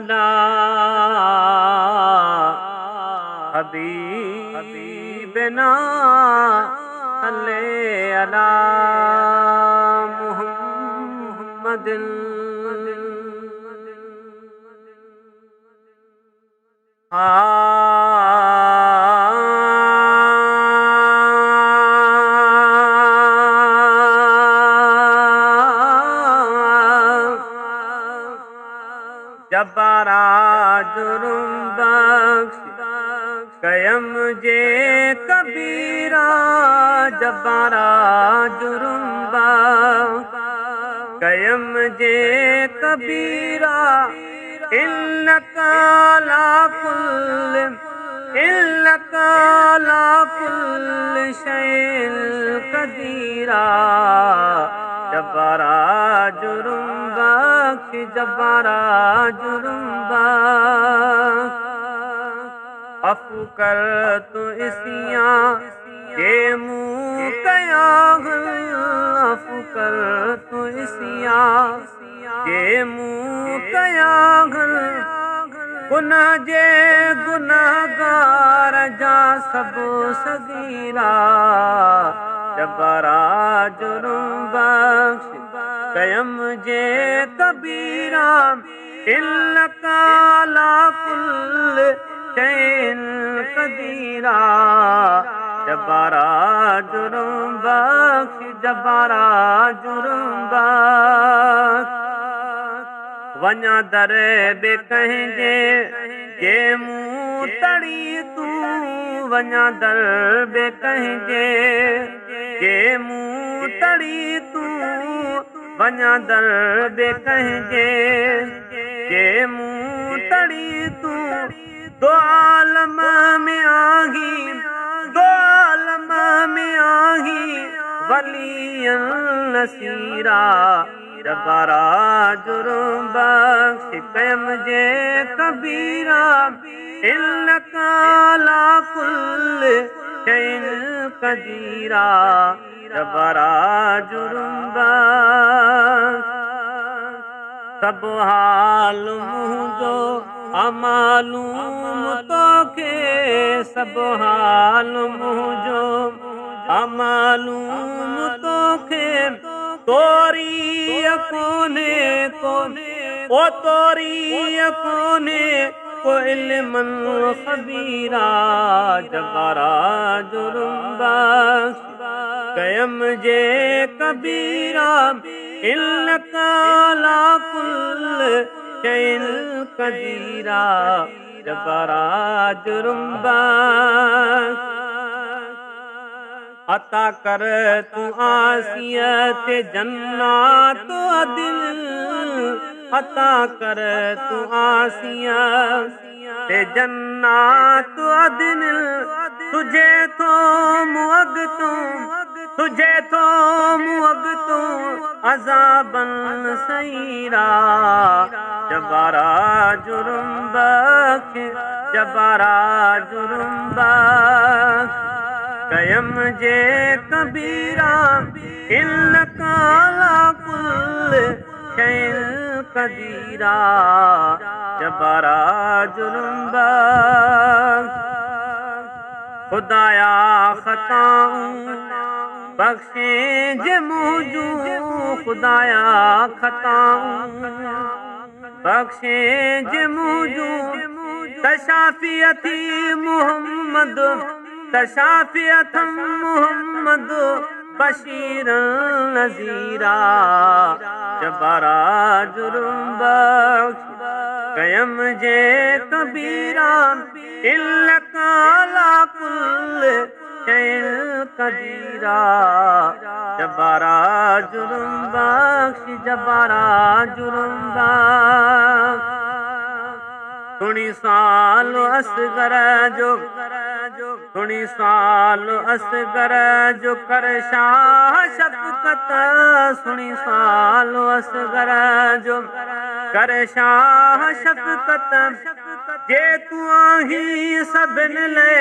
अला हबीबना सल्ले अला मुहम्मदिन जबारा जुर्म बख्श कयम जे कबीरा जबारा जुर्म बख्श कयम जे कबीरा इन्नका ला कुल शैइन कदीरा जबारा जुर्म बख्श जबारा जुर्म बख्श अफू कर तू इसियां के मुँह कयागल अफू कर तू इसियां के मुँह कयागल गुनाह जे गुनाहगार जा सब सगीरा जबारा जुर्म बख्श कयम जे कबीरा इन्नका ला कुल शैइन कदीरा जबारा जुर्म बख्श जबारा जुर्म बख्श वञा दर बे कहिंजे जे मुँह तड़ी तू वञा दर बे कहिंजे जे मुँह तड़ी तू वञा दर बे कहिंजे जे मुँह तड़ी तू दो आलम में आही वलियन नसीरा जबारा जुर्म बख्श कयम जे कबीरा इन्नका ला कुल शैइन कदीरा जबारा जुर्म बख्श सब हाल मुंहिंजो अमालूम तोखे सब हाल मुंहिंजो अमालूम तोखे तोरी कोने ओ तोरी कोने को इल्मन खबीरा जबारा जुर्म बख्श कयम जे कबीरा इन्नका ला कुल शैइन कदीरा जबारा जुर्म बख्श अता कर तू आसियत जन्नात अदिल अता कर तू आसियत जन्नात अदिल तुझे तो मुअगतों अज़ाबन सईरा जबारा जुर्म बख्श जबारा जुर्म बख्श कयम जे कबीरा इन्नका ला कुल शैइन कदीरा जबारा जुर्म बख्श खुदाया खताऊं बख्शे जे मुझू खुदाया खताऊं बख्शे जे मुझू तशाफियती मुहम्मद तशाफियतम मुहम्मद बशीर नज़ीरा जबारा जुर्म बख्श कयम जे कबीरा इन्नका ला कुल शैइन कदीरा जबारा जुर्म बख्श जबारा जुर्म बख्श सुनी साल असगर जो सुनी साल असगर जो कर शाह शफ़क़त सुनी साल असगर जो कर शाह शफ़क़त जे तू आही सभिन ले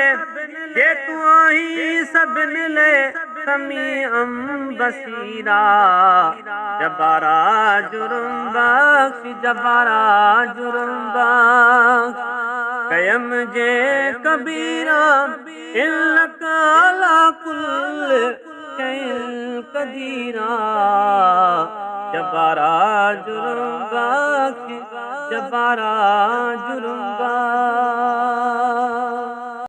जे तू आही सभिन ले समी बसीरा जबारा जुर्म बख्श, जबारा जुर्म बख्श। कयम जे कबीरा इन्नक अला कुल्ल शैइन क़दीरा। जबारा जुर्म बख्श, जबारा जुर्म बख्श।